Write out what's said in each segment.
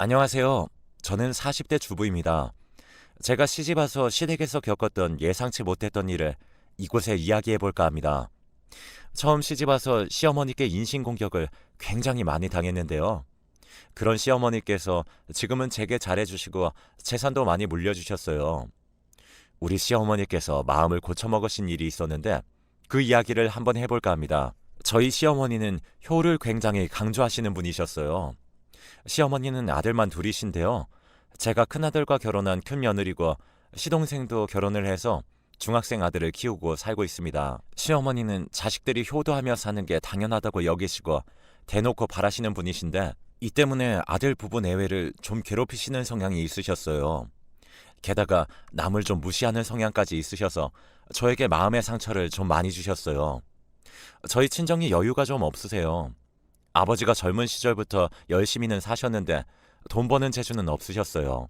안녕하세요. 저는 40대 주부입니다. 제가 시집와서 시댁에서 겪었던 예상치 못했던 일을 이곳에 이야기해 볼까 합니다. 처음 시집와서 시어머니께 인신공격을 굉장히 많이 당했는데요. 그런 시어머니께서 지금은 제게 잘해주시고 재산도 많이 물려주셨어요. 우리 시어머니께서 마음을 고쳐먹으신 일이 있었는데 그 이야기를 한번 해볼까 합니다. 저희 시어머니는 효를 굉장히 강조하시는 분이셨어요. 시어머니는 아들만 둘이신데요. 제가 큰아들과 결혼한 큰 며느리고 시동생도 결혼을 해서 중학생 아들을 키우고 살고 있습니다. 시어머니는 자식들이 효도하며 사는 게 당연하다고 여기시고 대놓고 바라시는 분이신데 이 때문에 아들 부부 내외를 좀 괴롭히시는 성향이 있으셨어요. 게다가 남을 좀 무시하는 성향까지 있으셔서 저에게 마음의 상처를 좀 많이 주셨어요. 저희 친정이 여유가 좀 없으세요. 아버지가 젊은 시절부터 열심히는 사셨는데 돈 버는 재주는 없으셨어요.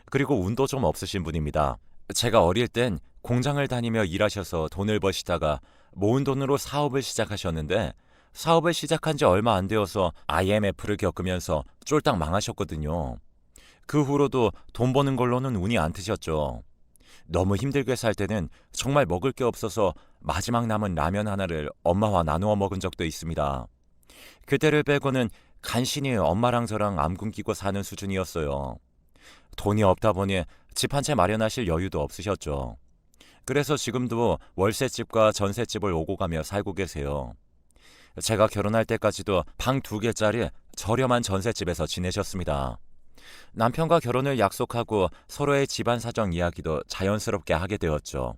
그리고 운도 좀 없으신 분입니다. 제가 어릴 땐 공장을 다니며 일하셔서 돈을 버시다가 모은 돈으로 사업을 시작하셨는데 사업을 시작한 지 얼마 안 되어서 IMF를 겪으면서 쫄딱 망하셨거든요. 그 후로도 돈 버는 걸로는 운이 안 트셨죠. 너무 힘들게 살 때는 정말 먹을 게 없어서 마지막 남은 라면 하나를 엄마와 나누어 먹은 적도 있습니다. 그때를 빼고는 간신히 엄마랑 저랑 안 굶기고 사는 수준이었어요. 돈이 없다 보니 집 한 채 마련하실 여유도 없으셨죠. 그래서 지금도 월세집과 전세집을 오고 가며 살고 계세요. 제가 결혼할 때까지도 방 2개짜리 저렴한 전세집에서 지내셨습니다. 남편과 결혼을 약속하고 서로의 집안 사정 이야기도 자연스럽게 하게 되었죠.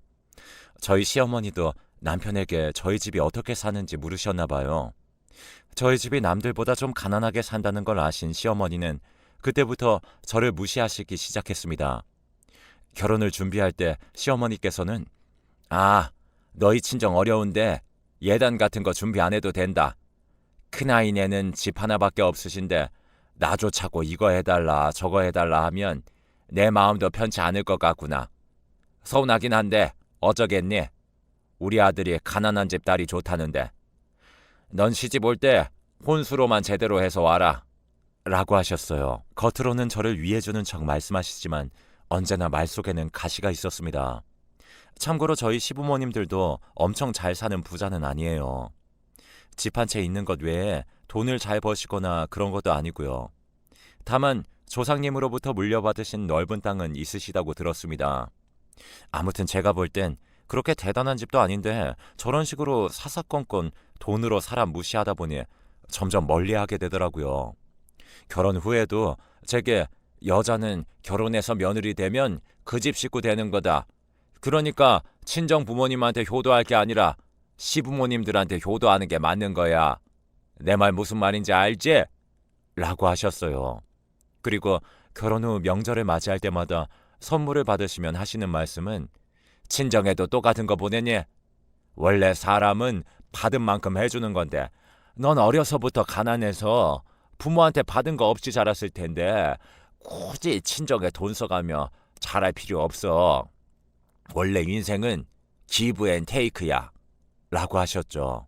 저희 시어머니도 남편에게 저희 집이 어떻게 사는지 물으셨나 봐요. 저희 집이 남들보다 좀 가난하게 산다는 걸 아신 시어머니는 그때부터 저를 무시하시기 시작했습니다. 결혼을 준비할 때 시어머니께서는 너희 친정 어려운데 예단 같은 거 준비 안 해도 된다. 큰아이네는 집 하나밖에 없으신데 나조차고 이거 해달라 저거 해달라 하면 내 마음도 편치 않을 것 같구나. 서운하긴 한데 어쩌겠니? 우리 아들이 가난한 집 딸이 좋다는데. 넌 시집 올 때 혼수로만 제대로 해서 와라. 라고 하셨어요. 겉으로는 저를 위해주는 척 말씀하시지만 언제나 말 속에는 가시가 있었습니다. 참고로 저희 시부모님들도 엄청 잘 사는 부자는 아니에요. 집 한 채 있는 것 외에 돈을 잘 버시거나 그런 것도 아니고요. 다만 조상님으로부터 물려받으신 넓은 땅은 있으시다고 들었습니다. 아무튼 제가 볼 땐 그렇게 대단한 집도 아닌데 저런 식으로 사사건건 돈으로 사람 무시하다 보니 점점 멀리하게 되더라고요. 결혼 후에도 제게 여자는 결혼해서 며느리 되면 그 집 식구 되는 거다. 그러니까 친정 부모님한테 효도할 게 아니라 시부모님들한테 효도하는 게 맞는 거야. 내 말 무슨 말인지 알지? 라고 하셨어요. 그리고 결혼 후 명절을 맞이할 때마다 선물을 받으시면 하시는 말씀은 친정에도 똑같은 거 보내니? 원래 사람은 받은 만큼 해주는 건데 넌 어려서부터 가난해서 부모한테 받은 거 없이 자랐을 텐데 굳이 친정에 돈 써가며 잘할 필요 없어. 원래 인생은 기브 앤 테이크야. 라고 하셨죠.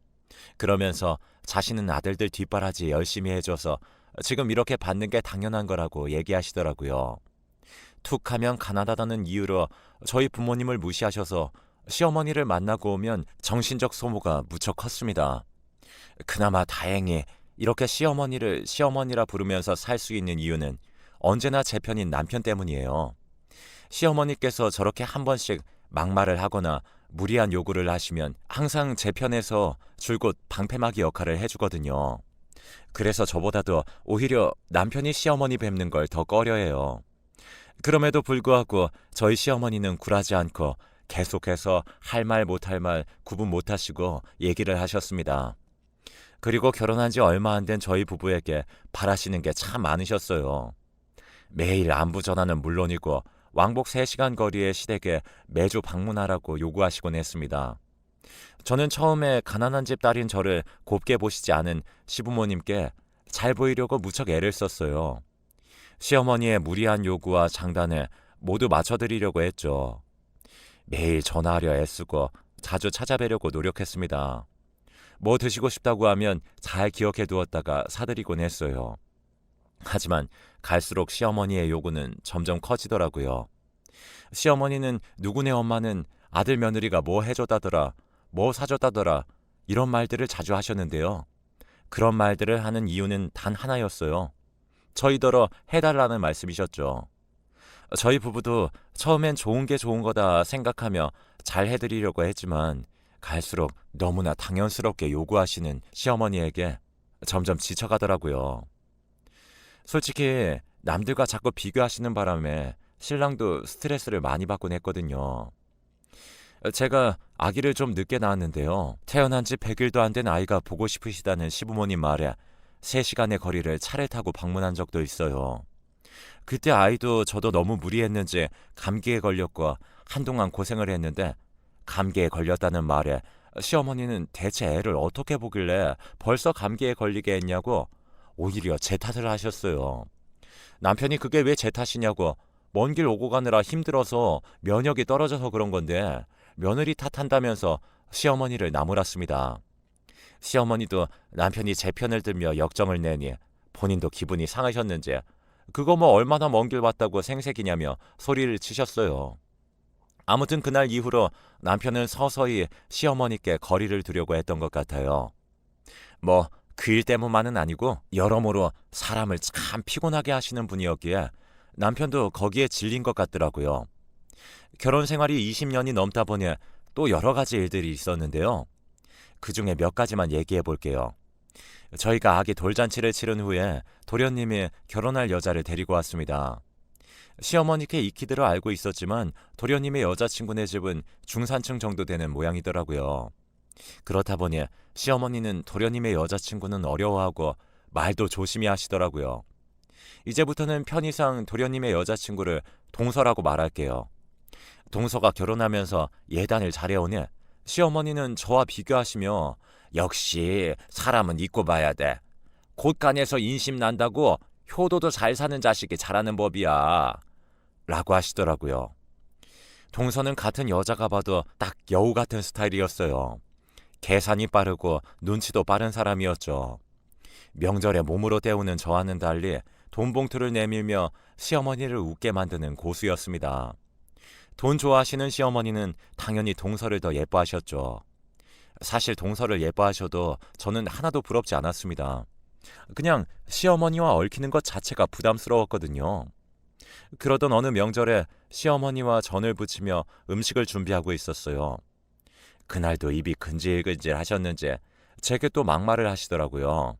그러면서 자신은 아들들 뒷바라지 열심히 해줘서 지금 이렇게 받는 게 당연한 거라고 얘기하시더라고요. 툭하면 가난하다는 이유로 저희 부모님을 무시하셔서 시어머니를 만나고 오면 정신적 소모가 무척 컸습니다. 그나마 다행히 이렇게 시어머니를 시어머니라 부르면서 살 수 있는 이유는 언제나 제 편인 남편 때문이에요. 시어머니께서 저렇게 한 번씩 막말을 하거나 무리한 요구를 하시면 항상 제 편에서 줄곧 방패막이 역할을 해주거든요. 그래서 저보다도 오히려 남편이 시어머니 뵙는 걸 더 꺼려해요. 그럼에도 불구하고 저희 시어머니는 굴하지 않고 계속해서 할 말 못할 말 구분 못하시고 얘기를 하셨습니다. 그리고 결혼한 지 얼마 안 된 저희 부부에게 바라시는 게 참 많으셨어요. 매일 안부 전화는 물론이고 왕복 3시간 거리의 시댁에 매주 방문하라고 요구하시곤 했습니다. 저는 처음에 가난한 집 딸인 저를 곱게 보시지 않은 시부모님께 잘 보이려고 무척 애를 썼어요. 시어머니의 무리한 요구와 장단에 모두 맞춰드리려고 했죠. 매일 전화하려 애쓰고 자주 찾아뵈려고 노력했습니다. 뭐 드시고 싶다고 하면 잘 기억해 두었다가 사드리곤 했어요. 하지만 갈수록 시어머니의 요구는 점점 커지더라고요. 시어머니는 누구네 엄마는 아들 며느리가 뭐 해줬다더라, 뭐 사줬다더라 이런 말들을 자주 하셨는데요. 그런 말들을 하는 이유는 단 하나였어요. 저희더러 해달라는 말씀이셨죠. 저희 부부도 처음엔 좋은 게 좋은 거다 생각하며 잘 해드리려고 했지만 갈수록 너무나 당연스럽게 요구하시는 시어머니에게 점점 지쳐가더라고요. 솔직히 남들과 자꾸 비교하시는 바람에 신랑도 스트레스를 많이 받곤 했거든요. 제가 아기를 좀 늦게 낳았는데요. 태어난 지 100일도 안 된 아이가 보고 싶으시다는 시부모님 말에 3시간의 거리를 차를 타고 방문한 적도 있어요. 그때 아이도 저도 너무 무리했는지 감기에 걸렸고 한동안 고생을 했는데 감기에 걸렸다는 말에 시어머니는 대체 애를 어떻게 보길래 벌써 감기에 걸리게 했냐고 오히려 제 탓을 하셨어요. 남편이 그게 왜 제 탓이냐고 먼 길 오고 가느라 힘들어서 면역이 떨어져서 그런 건데 며느리 탓한다면서 시어머니를 나무랐습니다. 시어머니도 남편이 제 편을 들며 역정을 내니 본인도 기분이 상하셨는지 그거 뭐 얼마나 먼 길 왔다고 생색이냐며 소리를 치셨어요. 아무튼 그날 이후로 남편은 서서히 시어머니께 거리를 두려고 했던 것 같아요. 뭐 그 일 때문만은 아니고 여러모로 사람을 참 피곤하게 하시는 분이었기에 남편도 거기에 질린 것 같더라고요. 결혼 생활이 20년이 넘다 보니 또 여러 가지 일들이 있었는데요. 그중에 몇 가지만 얘기해 볼게요. 저희가 아기 돌잔치를 치른 후에 도련님이 결혼할 여자를 데리고 왔습니다. 시어머니께 익히들어 알고 있었지만 도련님의 여자친구네 집은 중산층 정도 되는 모양이더라고요. 그렇다 보니 시어머니는 도련님의 여자친구는 어려워하고 말도 조심히 하시더라고요. 이제부터는 편의상 도련님의 여자친구를 동서라고 말할게요. 동서가 결혼하면서 예단을 잘해오니 시어머니는 저와 비교하시며 역시 사람은 잊고 봐야 돼. 곳간에서 인심 난다고 효도도 잘 사는 자식이 잘하는 법이야. 라고 하시더라고요. 동서는 같은 여자가 봐도 딱 여우 같은 스타일이었어요. 계산이 빠르고 눈치도 빠른 사람이었죠. 명절에 몸으로 때우는 저와는 달리 돈 봉투를 내밀며 시어머니를 웃게 만드는 고수였습니다. 돈 좋아하시는 시어머니는 당연히 동서를 더 예뻐하셨죠. 사실 동서를 예뻐하셔도 저는 하나도 부럽지 않았습니다. 그냥 시어머니와 얽히는 것 자체가 부담스러웠거든요. 그러던 어느 명절에 시어머니와 전을 부치며 음식을 준비하고 있었어요. 그날도 입이 근질근질 하셨는지 제게 또 막말을 하시더라고요.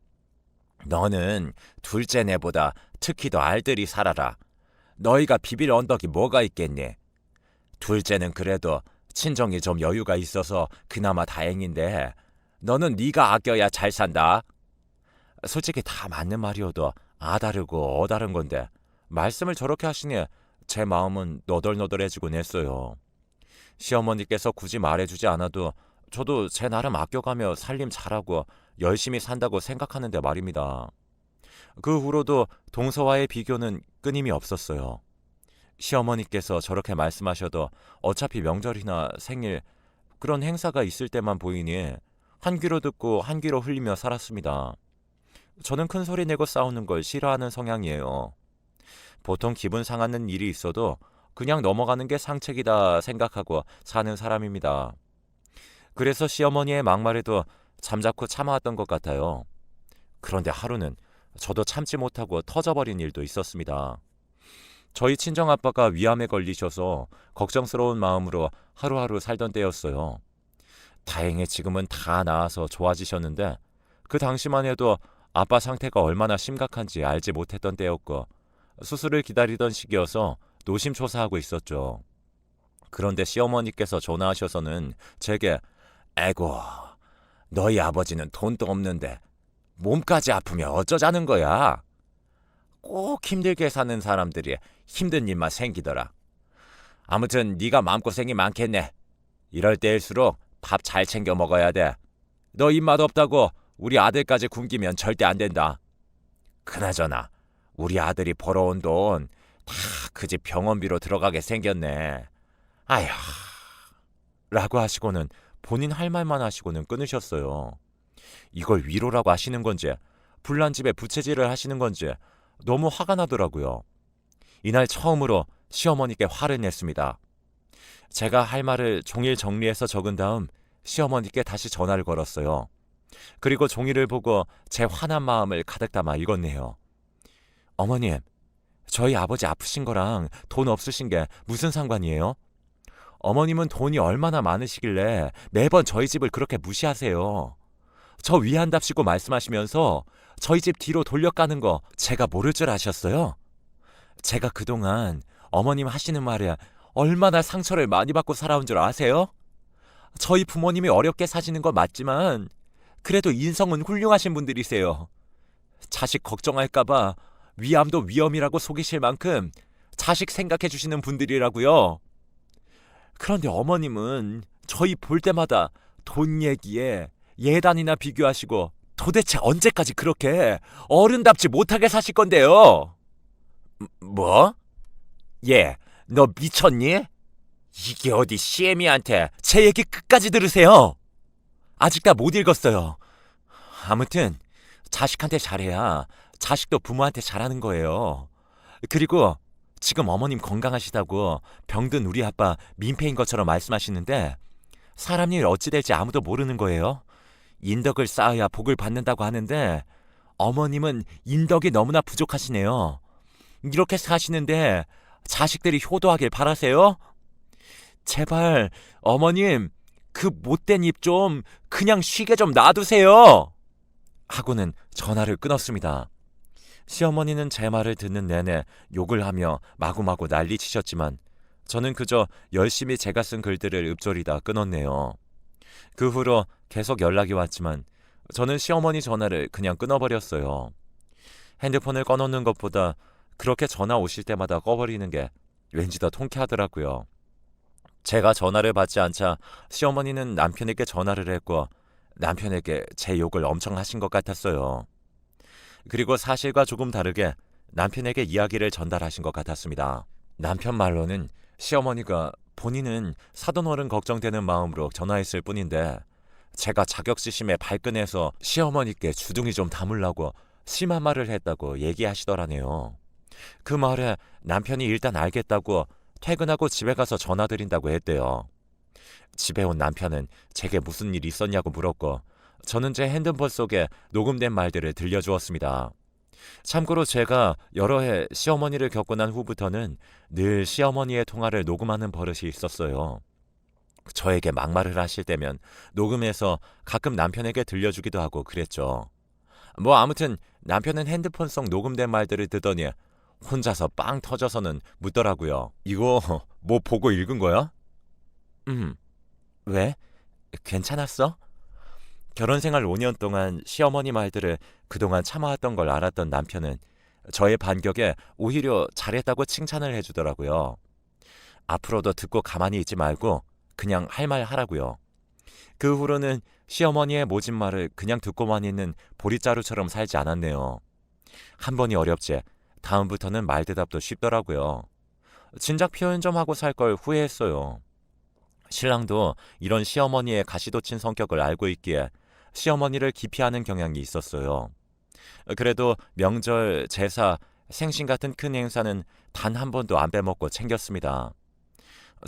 너는 둘째 내보다 특히 더 알뜰히 살아라. 너희가 비빌 언덕이 뭐가 있겠니? 둘째는 그래도 친정이 좀 여유가 있어서 그나마 다행인데 너는 네가 아껴야 잘 산다. 솔직히 다 맞는 말이어도 아다르고 어다른 건데 말씀을 저렇게 하시니 제 마음은 너덜너덜해지곤 했어요. 시어머니께서 굳이 말해주지 않아도 저도 제 나름 아껴가며 살림 잘하고 열심히 산다고 생각하는데 말입니다. 그 후로도 동서와의 비교는 끊임이 없었어요. 시어머니께서 저렇게 말씀하셔도 어차피 명절이나 생일 그런 행사가 있을 때만 보이니 한 귀로 듣고 한 귀로 흘리며 살았습니다. 저는 큰 소리 내고 싸우는 걸 싫어하는 성향이에요. 보통 기분 상하는 일이 있어도 그냥 넘어가는 게 상책이다 생각하고 사는 사람입니다. 그래서 시어머니의 막말에도 잠자코 참아왔던 것 같아요. 그런데 하루는 저도 참지 못하고 터져버린 일도 있었습니다. 저희 친정아빠가 위암에 걸리셔서 걱정스러운 마음으로 하루하루 살던 때였어요. 다행히 지금은 다 나아서 좋아지셨는데 그 당시만 해도 아빠 상태가 얼마나 심각한지 알지 못했던 때였고 수술을 기다리던 시기여서 노심초사하고 있었죠. 그런데 시어머니께서 전화하셔서는 제게 에고 너희 아버지는 돈도 없는데 몸까지 아프면 어쩌자는 거야. 꼭 힘들게 사는 사람들이 힘든 일만 생기더라. 아무튼 네가 마음고생이 많겠네. 이럴 때일수록 밥 잘 챙겨 먹어야 돼. 너 입맛 없다고 우리 아들까지 굶기면 절대 안 된다. 그나저나 우리 아들이 벌어온 돈 다 그 집 병원비로 들어가게 생겼네. 아휴 라고 하시고는 본인 할 말만 하시고는 끊으셨어요. 이걸 위로라고 하시는 건지 불난 집에 부채질을 하시는 건지 너무 화가 나더라고요. 이날 처음으로 시어머니께 화를 냈습니다. 제가 할 말을 종이를 정리해서 적은 다음 시어머니께 다시 전화를 걸었어요. 그리고 종이를 보고 제 화난 마음을 가득 담아 읽었네요. 어머님, 저희 아버지 아프신 거랑 돈 없으신 게 무슨 상관이에요? 어머님은 돈이 얼마나 많으시길래 매번 저희 집을 그렇게 무시하세요. 저 위한답시고 말씀하시면서 저희 집 뒤로 돌려가는 거 제가 모를 줄 아셨어요? 제가 그동안 어머님 하시는 말에 얼마나 상처를 많이 받고 살아온 줄 아세요? 저희 부모님이 어렵게 사시는 건 맞지만 그래도 인성은 훌륭하신 분들이세요. 자식 걱정할까봐 위암도 위험이라고 속이실 만큼 자식 생각해 주시는 분들이라고요. 그런데 어머님은 저희 볼 때마다 돈 얘기에 예단이나 비교하시고 도대체 언제까지 그렇게 어른답지 못하게 사실 건데요? 뭐? 얘, 너 미쳤니? 이게 어디 CM이한테 제 얘기 끝까지 들으세요. 아직 다 못 읽었어요. 아무튼 자식한테 잘해야 자식도 부모한테 잘하는 거예요. 그리고 지금 어머님 건강하시다고 병든 우리 아빠 민폐인 것처럼 말씀하시는데 사람 일 어찌 될지 아무도 모르는 거예요. 인덕을 쌓아야 복을 받는다고 하는데 어머님은 인덕이 너무나 부족하시네요. 이렇게 사시는데 자식들이 효도하길 바라세요? 제발 어머님 그 못된 입 좀 그냥 쉬게 좀 놔두세요. 하고는 전화를 끊었습니다. 시어머니는 제 말을 듣는 내내 욕을 하며 마구마구 난리치셨지만 저는 그저 열심히 제가 쓴 글들을 읊조리다 끊었네요. 그 후로 계속 연락이 왔지만 저는 시어머니 전화를 그냥 끊어버렸어요. 핸드폰을 꺼놓는 것보다 그렇게 전화 오실 때마다 꺼버리는 게 왠지 더 통쾌하더라고요. 제가 전화를 받지 않자 시어머니는 남편에게 전화를 했고 남편에게 제 욕을 엄청 하신 것 같았어요. 그리고 사실과 조금 다르게 남편에게 이야기를 전달하신 것 같았습니다. 남편 말로는 시어머니가 본인은 사돈어른 걱정되는 마음으로 전화했을 뿐인데 제가 자격지심에 발끈해서 시어머니께 주둥이 좀 담으려고 심한 말을 했다고 얘기하시더라네요. 그 말에 남편이 일단 알겠다고 퇴근하고 집에 가서 전화드린다고 했대요. 집에 온 남편은 제게 무슨 일 있었냐고 물었고 저는 제 핸드폰 속에 녹음된 말들을 들려주었습니다. 참고로 제가 여러 해 시어머니를 겪고 난 후부터는 늘 시어머니의 통화를 녹음하는 버릇이 있었어요. 저에게 막말을 하실 때면 녹음해서 가끔 남편에게 들려주기도 하고 그랬죠. 뭐 아무튼 남편은 핸드폰 속 녹음된 말들을 듣더니 혼자서 빵 터져서는 묻더라고요. 이거 뭐 보고 읽은 거야? 왜? 괜찮았어? 결혼 생활 5년 동안 시어머니 말들을 그동안 참아왔던 걸 알았던 남편은 저의 반격에 오히려 잘했다고 칭찬을 해주더라고요. 앞으로도 듣고 가만히 있지 말고 그냥 할 말 하라고요. 그 후로는 시어머니의 모진 말을 그냥 듣고만 있는 보릿자루처럼 살지 않았네요. 한 번이 어렵지 다음부터는 말대답도 쉽더라고요. 진작 표현 좀 하고 살 걸 후회했어요. 신랑도 이런 시어머니의 가시돋친 성격을 알고 있기에 시어머니를 기피하는 경향이 있었어요. 그래도 명절, 제사, 생신 같은 큰 행사는 단 한 번도 안 빼먹고 챙겼습니다.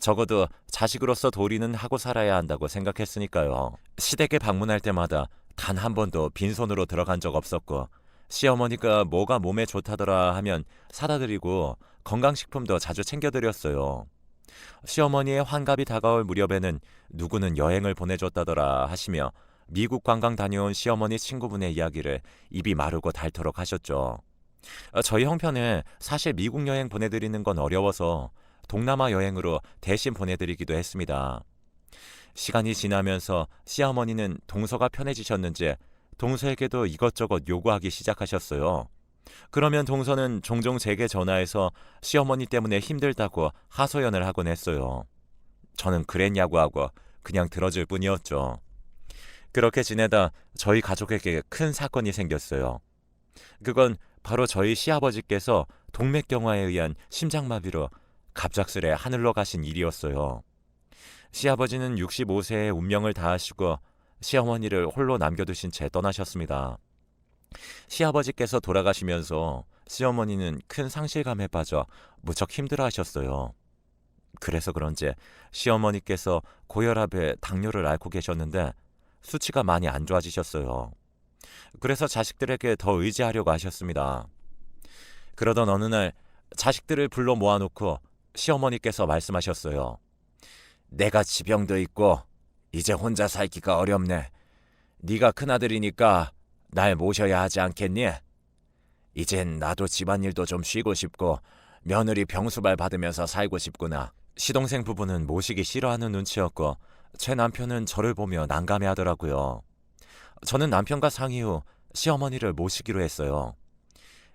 적어도 자식으로서 도리는 하고 살아야 한다고 생각했으니까요. 시댁에 방문할 때마다 단 한 번도 빈손으로 들어간 적 없었고 시어머니가 뭐가 몸에 좋다더라 하면 사다 드리고 건강식품도 자주 챙겨드렸어요. 시어머니의 환갑이 다가올 무렵에는 누구는 여행을 보내줬다더라 하시며 미국 관광 다녀온 시어머니 친구분의 이야기를 입이 마르고 닳도록 하셨죠. 저희 형편에 사실 미국 여행 보내드리는 건 어려워서 동남아 여행으로 대신 보내드리기도 했습니다. 시간이 지나면서 시어머니는 동서가 편해지셨는지 동서에게도 이것저것 요구하기 시작하셨어요. 그러면 동서는 종종 제게 전화해서 시어머니 때문에 힘들다고 하소연을 하곤 했어요. 저는 그랬냐고 하고 그냥 들어줄 뿐이었죠. 그렇게 지내다 저희 가족에게 큰 사건이 생겼어요. 그건 바로 저희 시아버지께서 동맥경화에 의한 심장마비로 갑작스레 하늘로 가신 일이었어요. 시아버지는 65세에 운명을 다하시고 시어머니를 홀로 남겨두신 채 떠나셨습니다. 시아버지께서 돌아가시면서 시어머니는 큰 상실감에 빠져 무척 힘들어하셨어요. 그래서 그런지 시어머니께서 고혈압에 당뇨를 앓고 계셨는데 수치가 많이 안 좋아지셨어요. 그래서 자식들에게 더 의지하려고 하셨습니다. 그러던 어느 날 자식들을 불러 모아놓고 시어머니께서 말씀하셨어요. 내가 지병도 있고 이제 혼자 살기가 어렵네. 네가 큰아들이니까 날 모셔야 하지 않겠니? 이젠 나도 집안일도 좀 쉬고 싶고 며느리 병수발 받으면서 살고 싶구나. 시동생 부부는 모시기 싫어하는 눈치였고 제 남편은 저를 보며 난감해하더라고요. 저는 남편과 상의 후 시어머니를 모시기로 했어요.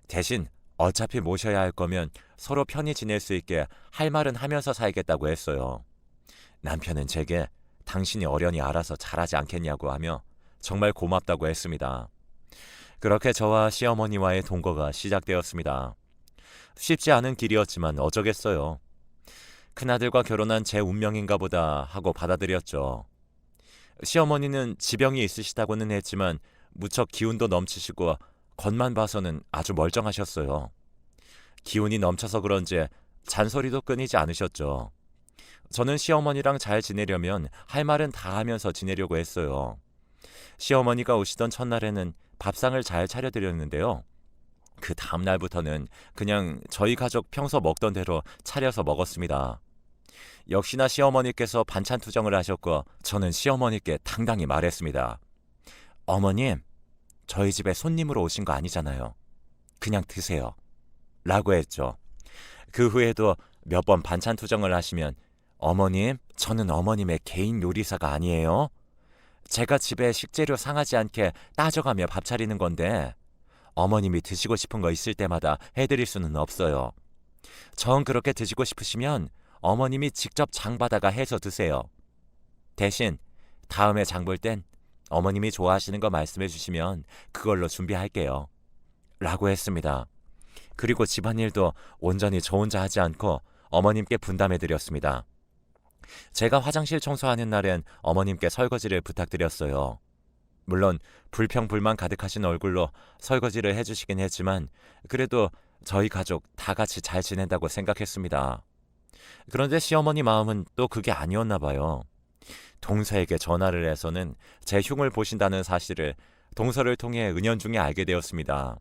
대신 어차피 모셔야 할 거면 서로 편히 지낼 수 있게 할 말은 하면서 살겠다고 했어요. 남편은 제게 당신이 어련히 알아서 잘하지 않겠냐고 하며 정말 고맙다고 했습니다. 그렇게 저와 시어머니와의 동거가 시작되었습니다. 쉽지 않은 길이었지만 어쩌겠어요. 큰아들과 결혼한 제 운명인가 보다 하고 받아들였죠. 시어머니는 지병이 있으시다고는 했지만 무척 기운도 넘치시고 겉만 봐서는 아주 멀쩡하셨어요. 기운이 넘쳐서 그런지 잔소리도 끊이지 않으셨죠. 저는 시어머니랑 잘 지내려면 할 말은 다 하면서 지내려고 했어요. 시어머니가 오시던 첫날에는 밥상을 잘 차려드렸는데요. 그 다음 날부터는 그냥 저희 가족 평소 먹던 대로 차려서 먹었습니다. 역시나 시어머니께서 반찬 투정을 하셨고 저는 시어머니께 당당히 말했습니다. 어머님, 저희 집에 손님으로 오신 거 아니잖아요. 그냥 드세요. 라고 했죠. 그 후에도 몇 번 반찬 투정을 하시면 어머님, 저는 어머님의 개인 요리사가 아니에요. 제가 집에 식재료 상하지 않게 따져가며 밥 차리는 건데 어머님이 드시고 싶은 거 있을 때마다 해드릴 수는 없어요. 정 그렇게 드시고 싶으시면 어머님이 직접 장 받아가 해서 드세요. 대신 다음에 장 볼 땐 어머님이 좋아하시는 거 말씀해 주시면 그걸로 준비할게요. 라고 했습니다. 그리고 집안일도 온전히 저 혼자 하지 않고 어머님께 분담해 드렸습니다. 제가 화장실 청소하는 날엔 어머님께 설거지를 부탁드렸어요. 물론 불평불만 가득하신 얼굴로 설거지를 해주시긴 했지만 그래도 저희 가족 다 같이 잘 지낸다고 생각했습니다. 그런데 시어머니 마음은 또 그게 아니었나 봐요. 동서에게 전화를 해서는 제 흉을 보신다는 사실을 동서를 통해 은연중에 알게 되었습니다.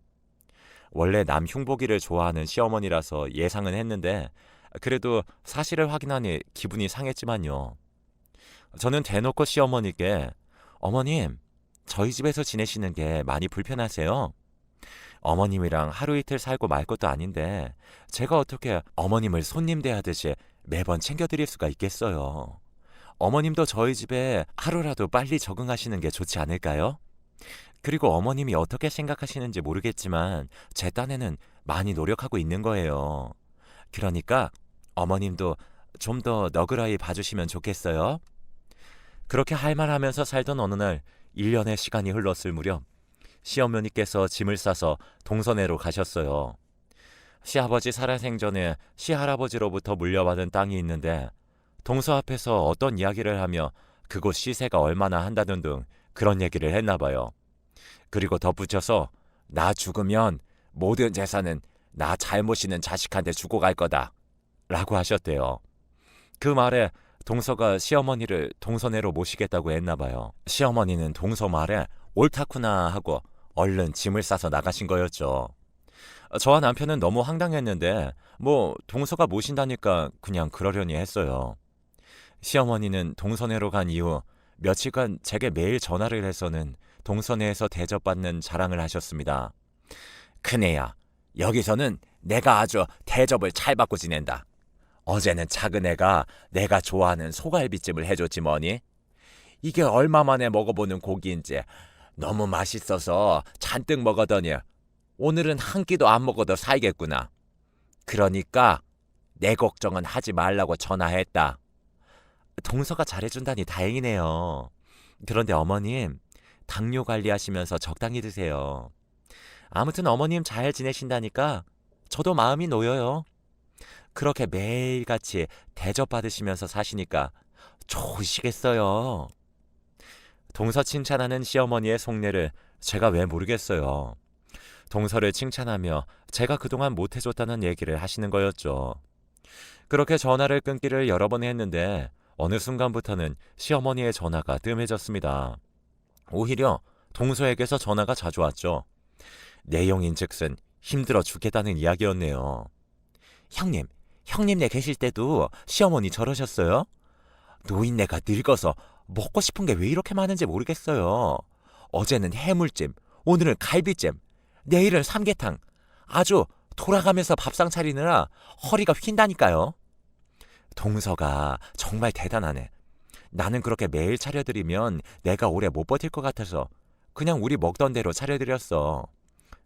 원래 남 흉보기를 좋아하는 시어머니라서 예상은 했는데 그래도 사실을 확인하니 기분이 상했지만요. 저는 대놓고 시어머니께 어머님, 저희 집에서 지내시는 게 많이 불편하세요? 어머님이랑 하루 이틀 살고 말 것도 아닌데 제가 어떻게 어머님을 손님 대하듯이 매번 챙겨드릴 수가 있겠어요. 어머님도 저희 집에 하루라도 빨리 적응하시는 게 좋지 않을까요? 그리고 어머님이 어떻게 생각하시는지 모르겠지만 제 딴에는 많이 노력하고 있는 거예요. 그러니까 어머님도 좀 더 너그러이 봐주시면 좋겠어요. 그렇게 할 말하면서 살던 어느 날 1년의 시간이 흘렀을 무렵 시어머니께서 짐을 싸서 동서내로 가셨어요. 시아버지 살아생전에 시할아버지로부터 물려받은 땅이 있는데 동서 앞에서 어떤 이야기를 하며 그곳 시세가 얼마나 한다는 등 그런 얘기를 했나 봐요. 그리고 덧붙여서 나 죽으면 모든 재산은 나 잘 모시는 자식한테 주고 갈 거다 라고 하셨대요. 그 말에 동서가 시어머니를 동서내로 모시겠다고 했나 봐요. 시어머니는 동서 말에 옳다구나 하고 얼른 짐을 싸서 나가신 거였죠. 저와 남편은 너무 황당했는데 동서가 모신다니까 그냥 그러려니 했어요. 시어머니는 동서내로 간 이후 며칠간 제게 매일 전화를 해서는 동서내에서 대접받는 자랑을 하셨습니다. 큰애야, 여기서는 내가 아주 대접을 잘 받고 지낸다. 어제는 작은 애가 내가 좋아하는 소갈비찜을 해줬지 뭐니? 이게 얼마 만에 먹어보는 고기인지 너무 맛있어서 잔뜩 먹었더니 오늘은 한 끼도 안 먹어도 살겠구나. 그러니까 내 걱정은 하지 말라고 전화했다. 동서가 잘해준다니 다행이네요. 그런데 어머님, 당뇨 관리하시면서 적당히 드세요. 아무튼 어머님 잘 지내신다니까 저도 마음이 놓여요. 그렇게 매일같이 대접받으시면서 사시니까 좋으시겠어요. 동서 칭찬하는 시어머니의 속내를 제가 왜 모르겠어요. 동서를 칭찬하며 제가 그동안 못해줬다는 얘기를 하시는 거였죠. 그렇게 전화를 끊기를 여러 번 했는데 어느 순간부터는 시어머니의 전화가 뜸해졌습니다. 오히려 동서에게서 전화가 자주 왔죠. 내용인즉슨 힘들어 죽겠다는 이야기였네요. 형님, 형님네 계실 때도 시어머니 저러셨어요? 노인네가 늙어서 먹고 싶은 게 왜 이렇게 많은지 모르겠어요. 어제는 해물찜, 오늘은 갈비찜, 내일은 삼계탕. 아주 돌아가면서 밥상 차리느라 허리가 휜다니까요. 동서가 정말 대단하네. 나는 그렇게 매일 차려드리면 내가 오래 못 버틸 것 같아서 그냥 우리 먹던 대로 차려드렸어.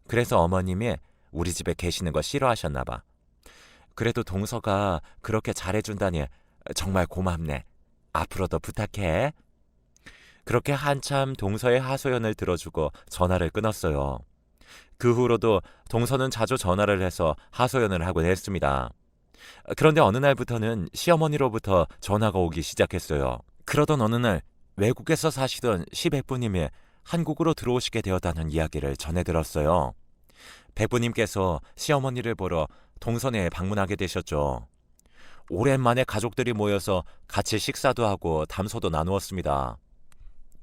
그래서 어머님이 우리 집에 계시는 거 싫어하셨나 봐. 그래도 동서가 그렇게 잘해준다니 정말 고맙네. 앞으로도 부탁해. 그렇게 한참 동서의 하소연을 들어주고 전화를 끊었어요. 그 후로도 동서는 자주 전화를 해서 하소연을 하곤 했습니다. 그런데 어느 날부터는 시어머니로부터 전화가 오기 시작했어요. 그러던 어느 날 외국에서 사시던 시백부님이 한국으로 들어오시게 되었다는 이야기를 전해 들었어요. 백부님께서 시어머니를 보러 동선에 방문하게 되셨죠. 오랜만에 가족들이 모여서 같이 식사도 하고 담소도 나누었습니다.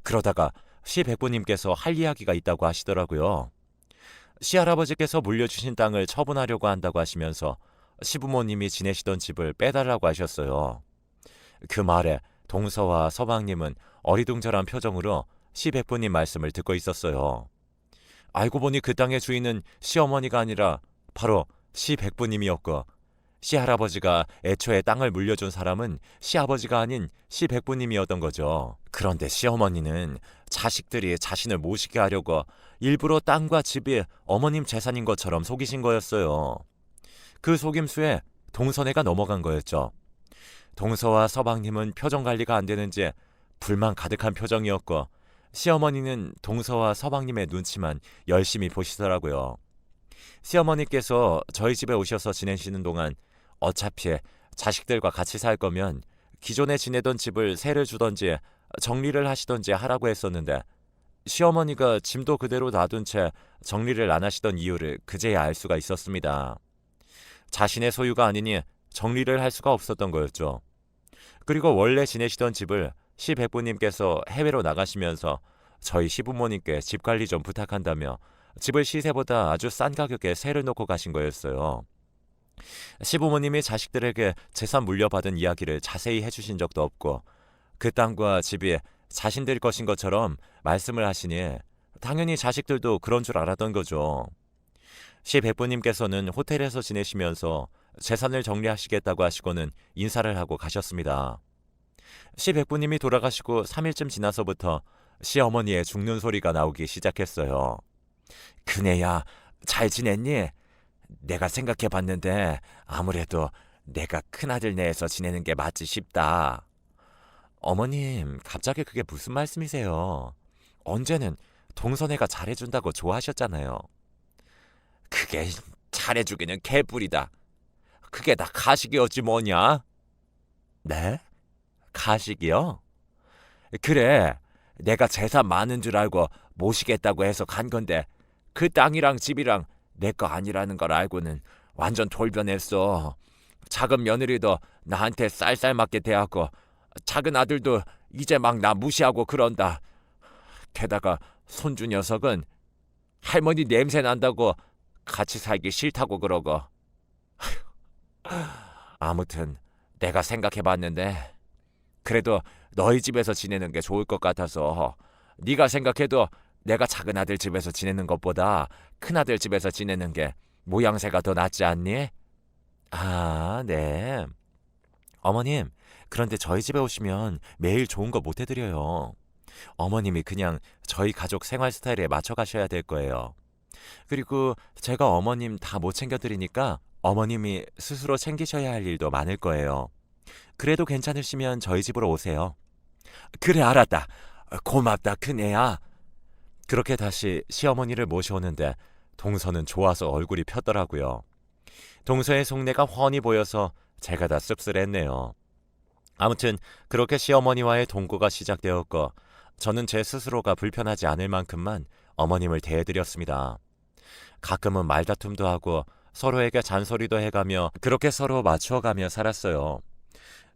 그러다가 시백부님께서 할 이야기가 있다고 하시더라고요. 시할아버지께서 물려주신 땅을 처분하려고 한다고 하시면서 시부모님이 지내시던 집을 빼달라고 하셨어요. 그 말에 동서와 서방님은 어리둥절한 표정으로 시백부님 말씀을 듣고 있었어요. 알고 보니 그 땅의 주인은 시어머니가 아니라 바로 시백부님이었고 시할아버지가 애초에 땅을 물려준 사람은 시아버지가 아닌 시백부님이었던 거죠. 그런데 시어머니는 자식들이 자신을 모시게 하려고 일부러 땅과 집이 어머님 재산인 것처럼 속이신 거였어요. 그 속임수에 동서네가 넘어간 거였죠. 동서와 서방님은 표정 관리가 안 되는지 불만 가득한 표정이었고 시어머니는 동서와 서방님의 눈치만 열심히 보시더라고요. 시어머니께서 저희 집에 오셔서 지내시는 동안 어차피 자식들과 같이 살 거면 기존에 지내던 집을 세를 주던지 정리를 하시던지 하라고 했었는데 시어머니가 짐도 그대로 놔둔 채 정리를 안 하시던 이유를 그제야 알 수가 있었습니다. 자신의 소유가 아니니 정리를 할 수가 없었던 거였죠. 그리고 원래 지내시던 집을 시백부님께서 해외로 나가시면서 저희 시부모님께 집 관리 좀 부탁한다며 집을 시세보다 아주 싼 가격에 세를 놓고 가신 거였어요. 시부모님이 자식들에게 재산 물려받은 이야기를 자세히 해주신 적도 없고 그 땅과 집이 자신들 것인 것처럼 말씀을 하시니 당연히 자식들도 그런 줄 알았던 거죠. 시백부님께서는 호텔에서 지내시면서 재산을 정리하시겠다고 하시고는 인사를 하고 가셨습니다. 시백부님이 돌아가시고 3일쯤 지나서부터 시어머니의 죽는 소리가 나오기 시작했어요. 그네야 잘 지냈니? 내가 생각해봤는데 아무래도 내가 큰아들 내에서 지내는 게 맞지 싶다. 어머님, 갑자기 그게 무슨 말씀이세요? 언제는 동서네가 잘해준다고 좋아하셨잖아요. 그게 잘해주기는 개뿔이다. 그게 다 가식이었지 뭐냐? 네? 가식이요? 그래, 내가 재산 많은 줄 알고 모시겠다고 해서 간 건데 그 땅이랑 집이랑 내 거 아니라는 걸 알고는 완전 돌변했어. 작은 며느리도 나한테 쌀쌀맞게 대하고 작은 아들도 이제 막 나 무시하고 그런다. 게다가 손주 녀석은 할머니 냄새 난다고 같이 살기 싫다고 그러고. 아무튼 내가 생각해봤는데 그래도 너희 집에서 지내는 게 좋을 것 같아서 네가 생각해도 내가 작은 아들 집에서 지내는 것보다 큰 아들 집에서 지내는 게 모양새가 더 낫지 않니? 아, 네. 어머님, 그런데 저희 집에 오시면 매일 좋은 거 못 해드려요. 어머님이 그냥 저희 가족 생활 스타일에 맞춰 가셔야 될 거예요. 그리고 제가 어머님 다 못 챙겨드리니까 어머님이 스스로 챙기셔야 할 일도 많을 거예요. 그래도 괜찮으시면 저희 집으로 오세요. 그래, 알았다. 고맙다, 큰애야. 그렇게 다시 시어머니를 모셔오는데 동서는 좋아서 얼굴이 폈더라고요. 동서의 속내가 훤히 보여서 제가 다 씁쓸했네요. 아무튼 그렇게 시어머니와의 동거가 시작되었고 저는 제 스스로가 불편하지 않을 만큼만 어머님을 대해드렸습니다. 가끔은 말다툼도 하고 서로에게 잔소리도 해가며 그렇게 서로 맞추어가며 살았어요.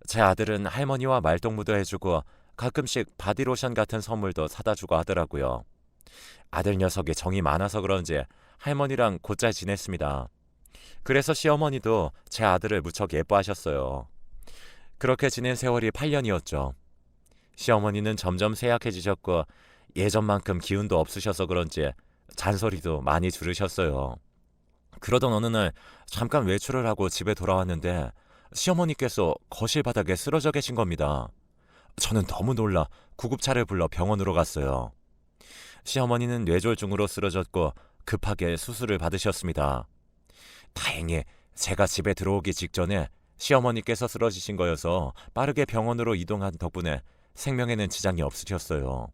제 아들은 할머니와 말동무도 해주고 가끔씩 바디로션 같은 선물도 사다 주고 하더라고요. 아들 녀석이 정이 많아서 그런지 할머니랑 곧잘 지냈습니다. 그래서 시어머니도 제 아들을 무척 예뻐하셨어요. 그렇게 지낸 세월이 8년이었죠. 시어머니는 점점 쇠약해지셨고 예전만큼 기운도 없으셔서 그런지 잔소리도 많이 들으셨어요. 그러던 어느 날 잠깐 외출을 하고 집에 돌아왔는데 시어머니께서 거실 바닥에 쓰러져 계신 겁니다. 저는 너무 놀라 구급차를 불러 병원으로 갔어요. 시어머니는 뇌졸중으로 쓰러졌고 급하게 수술을 받으셨습니다. 다행히 제가 집에 들어오기 직전에 시어머니께서 쓰러지신 거여서 빠르게 병원으로 이동한 덕분에 생명에는 지장이 없으셨어요.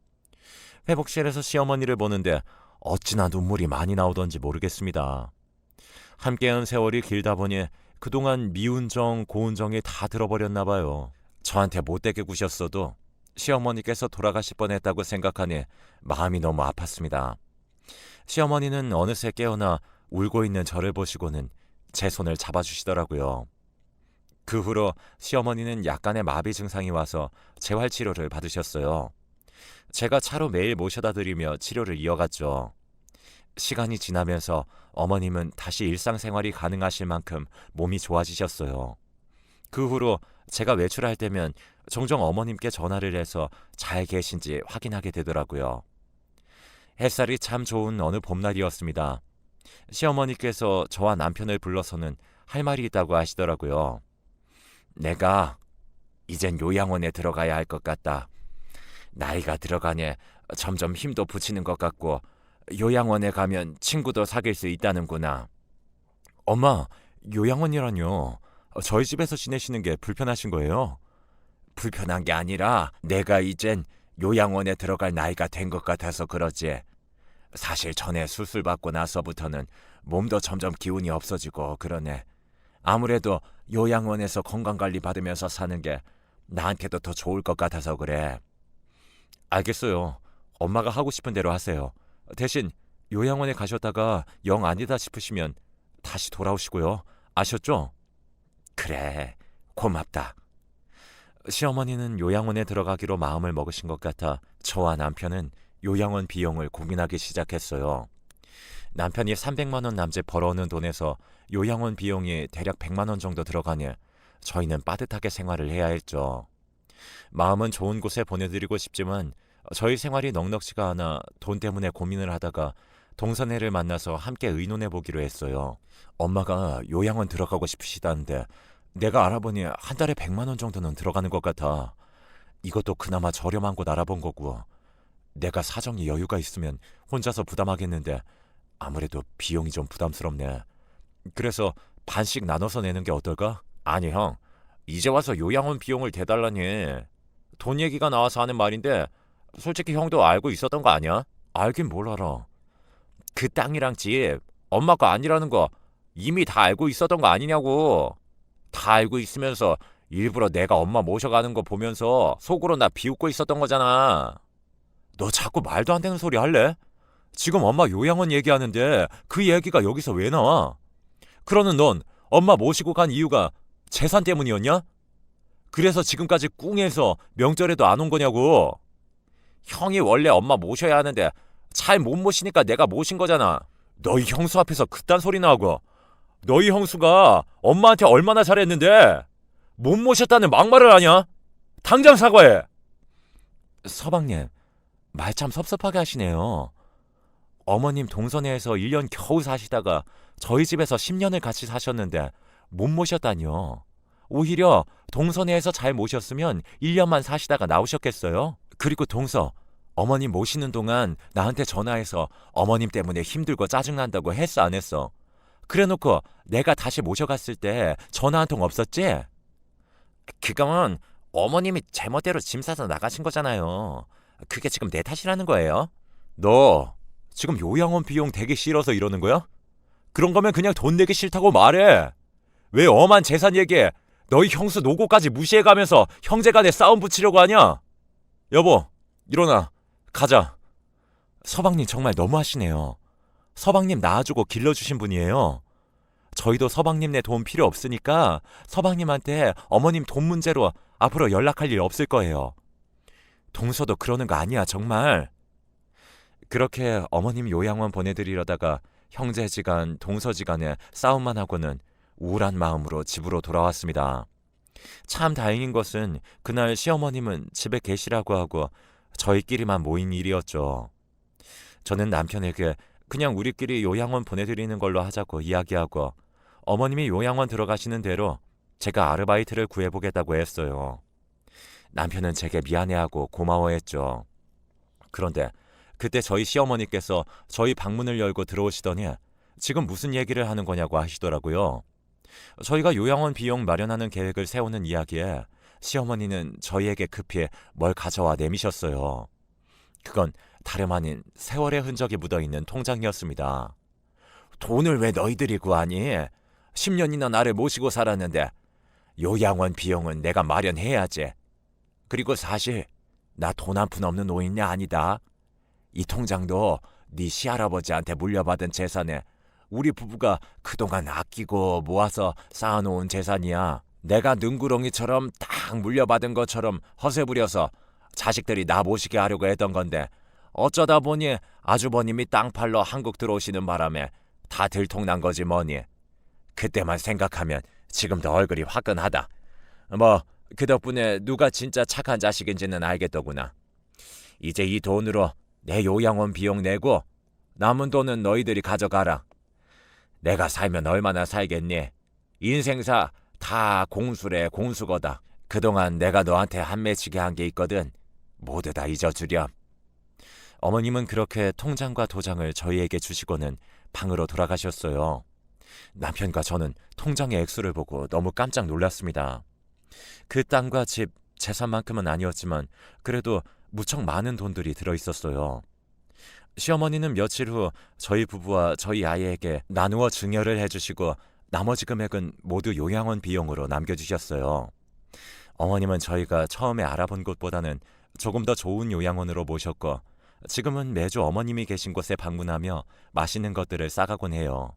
회복실에서 시어머니를 보는데 어찌나 눈물이 많이 나오던지 모르겠습니다. 함께한 세월이 길다 보니 그동안 미운 정, 고운 정이 다 들어버렸나 봐요. 저한테 못되게 구셨어도 시어머니께서 돌아가실 뻔했다고 생각하니 마음이 너무 아팠습니다. 시어머니는 어느새 깨어나 울고 있는 저를 보시고는 제 손을 잡아주시더라고요. 그 후로 시어머니는 약간의 마비 증상이 와서 재활치료를 받으셨어요. 제가 차로 매일 모셔다 드리며 치료를 이어갔죠. 시간이 지나면서 어머님은 다시 일상생활이 가능하실 만큼 몸이 좋아지셨어요. 그 후로 제가 외출할 때면 종종 어머님께 전화를 해서 잘 계신지 확인하게 되더라고요. 햇살이 참 좋은 어느 봄날이었습니다. 시어머니께서 저와 남편을 불러서는 할 말이 있다고 하시더라고요. 내가 이젠 요양원에 들어가야 할 것 같다. 나이가 들어가니 점점 힘도 붙이는 것 같고 요양원에 가면 친구도 사귈 수 있다는구나. 엄마, 요양원이라뇨? 저희 집에서 지내시는 게 불편하신 거예요? 불편한 게 아니라 내가 이젠 요양원에 들어갈 나이가 된 것 같아서 그러지. 사실 전에 수술 받고 나서부터는 몸도 점점 기운이 없어지고 그러네. 아무래도 요양원에서 건강관리 받으면서 사는 게 나한테도 더 좋을 것 같아서 그래. 알겠어요. 엄마가 하고 싶은 대로 하세요. 대신 요양원에 가셨다가 영 아니다 싶으시면 다시 돌아오시고요. 아셨죠? 그래, 고맙다. 시어머니는 요양원에 들어가기로 마음을 먹으신 것 같아 저와 남편은 요양원 비용을 고민하기 시작했어요. 남편이 300만 원 남짓 벌어오는 돈에서 요양원 비용이 대략 100만 원 정도 들어가니 저희는 빠듯하게 생활을 해야 했죠. 마음은 좋은 곳에 보내드리고 싶지만 저희 생활이 넉넉지가 않아 돈 때문에 고민을 하다가 동선애를 만나서 함께 의논해 보기로 했어요. 엄마가 요양원 들어가고 싶으시다는데 내가 알아보니 한 달에 100만 원 정도는 들어가는 것 같아. 이것도 그나마 저렴한 곳 알아본 거고 내가 사정이 여유가 있으면 혼자서 부담하겠는데 아무래도 비용이 좀 부담스럽네. 그래서 반씩 나눠서 내는 게 어떨까? 아니 형, 이제 와서 요양원 비용을 대달라니. 돈 얘기가 나와서 하는 말인데 솔직히 형도 알고 있었던 거 아니야? 알긴 뭘 알아. 그 땅이랑 집 엄마 거 아니라는 거 이미 다 알고 있었던 거 아니냐고. 다 알고 있으면서 일부러 내가 엄마 모셔가는 거 보면서 속으로 나 비웃고 있었던 거잖아. 너 자꾸 말도 안 되는 소리 할래? 지금 엄마 요양원 얘기하는데 그 얘기가 여기서 왜 나와? 그러는 넌 엄마 모시고 간 이유가 재산 때문이었냐? 그래서 지금까지 꿍해서 명절에도 안 온 거냐고. 형이 원래 엄마 모셔야 하는데 잘 못 모시니까 내가 모신 거잖아. 너희 형수 앞에서 그딴 소리나 하고. 너희 형수가 엄마한테 얼마나 잘했는데 못 모셨다는 막말을 하냐? 당장 사과해. 서방님, 말 참 섭섭하게 하시네요. 어머님 동선회에서 1년 겨우 사시다가 저희 집에서 10년을 같이 사셨는데 못 모셨다니요. 오히려 동선회에서 잘 모셨으면 1년만 사시다가 나오셨겠어요? 그리고 동서, 어머님 모시는 동안 나한테 전화해서 어머님 때문에 힘들고 짜증난다고 했어 안 했어? 그래놓고 내가 다시 모셔갔을 때 전화 한 통 없었지? 그건 어머님이 제멋대로 짐 싸서 나가신 거잖아요. 그게 지금 내 탓이라는 거예요? 너 지금 요양원 비용 되게 싫어서 이러는 거야? 그런 거면 그냥 돈 내기 싫다고 말해. 왜 엄한 재산 얘기에 너희 형수 노고까지 무시해가면서 형제간에 싸움 붙이려고 하냐? 여보, 일어나. 가자. 서방님 정말 너무하시네요. 서방님 낳아주고 길러주신 분이에요. 저희도 서방님네 돈 필요 없으니까 서방님한테 어머님 돈 문제로 앞으로 연락할 일 없을 거예요. 동서도 그러는 거 아니야, 정말. 그렇게 어머님 요양원 보내드리려다가 형제지간, 동서지간에 싸움만 하고는 우울한 마음으로 집으로 돌아왔습니다. 참 다행인 것은 그날 시어머님은 집에 계시라고 하고 저희끼리만 모인 일이었죠. 저는 남편에게 그냥 우리끼리 요양원 보내드리는 걸로 하자고 이야기하고 어머님이 요양원 들어가시는 대로 제가 아르바이트를 구해보겠다고 했어요. 남편은 제게 미안해하고 고마워했죠. 그런데 그때 저희 시어머니께서 저희 방문을 열고 들어오시더니 지금 무슨 얘기를 하는 거냐고 하시더라고요. 저희가 요양원 비용 마련하는 계획을 세우는 이야기에 시어머니는 저희에게 급히 뭘 가져와 내미셨어요. 그건 다름 아닌 세월의 흔적이 묻어있는 통장이었습니다. 돈을 왜 너희들이 구하니? 10년이나 나를 모시고 살았는데 요양원 비용은 내가 마련해야지. 그리고 사실 나 돈 한 푼 없는 노인이 아니다. 이 통장도 네 시할아버지한테 물려받은 재산에 우리 부부가 그동안 아끼고 모아서 쌓아놓은 재산이야. 내가 능구렁이처럼 딱 물려받은 것처럼 허세 부려서 자식들이 나 모시게 하려고 했던 건데 어쩌다 보니 아주버님이 땅 팔러 한국 들어오시는 바람에 다 들통난 거지 뭐니. 그때만 생각하면 지금도 얼굴이 화끈하다. 뭐 그 덕분에 누가 진짜 착한 자식인지는 알겠더구나. 이제 이 돈으로 내 요양원 비용 내고 남은 돈은 너희들이 가져가라. 내가 살면 얼마나 살겠니? 인생사 다 공수래 공수거다. 그동안 내가 너한테 한 맺히게 한 게 있거든. 모두 다 잊어주렴. 어머님은 그렇게 통장과 도장을 저희에게 주시고는 방으로 돌아가셨어요. 남편과 저는 통장의 액수를 보고 너무 깜짝 놀랐습니다. 그 땅과 집, 재산만큼은 아니었지만 그래도 무척 많은 돈들이 들어있었어요. 시어머니는 며칠 후 저희 부부와 저희 아이에게 나누어 증여를 해주시고 나머지 금액은 모두 요양원 비용으로 남겨주셨어요. 어머님은 저희가 처음에 알아본 곳보다는 조금 더 좋은 요양원으로 모셨고 지금은 매주 어머님이 계신 곳에 방문하며 맛있는 것들을 싸가곤 해요.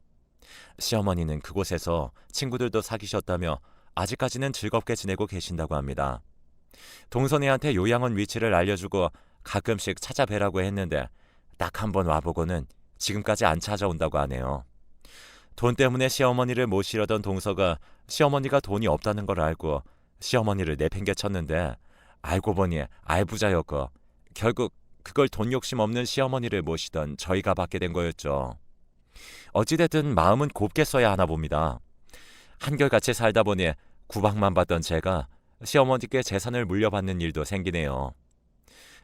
시어머니는 그곳에서 친구들도 사귀셨다며 아직까지는 즐겁게 지내고 계신다고 합니다. 동선이한테 요양원 위치를 알려주고 가끔씩 찾아뵈라고 했는데 딱 한 번 와보고는 지금까지 안 찾아온다고 하네요. 돈 때문에 시어머니를 모시려던 동서가 시어머니가 돈이 없다는 걸 알고 시어머니를 내팽개쳤는데 알고 보니 알부자였고 결국 그걸 돈 욕심 없는 시어머니를 모시던 저희가 받게 된 거였죠. 어찌됐든 마음은 곱게 써야 하나 봅니다. 한결같이 살다 보니 구박만 받던 제가 시어머니께 재산을 물려받는 일도 생기네요.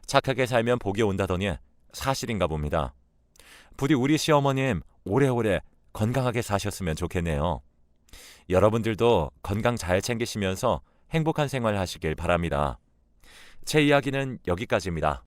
착하게 살면 복이 온다더니 사실인가 봅니다. 부디 우리 시어머님 오래오래 건강하게 사셨으면 좋겠네요. 여러분들도 건강 잘 챙기시면서 행복한 생활 하시길 바랍니다. 제 이야기는 여기까지입니다.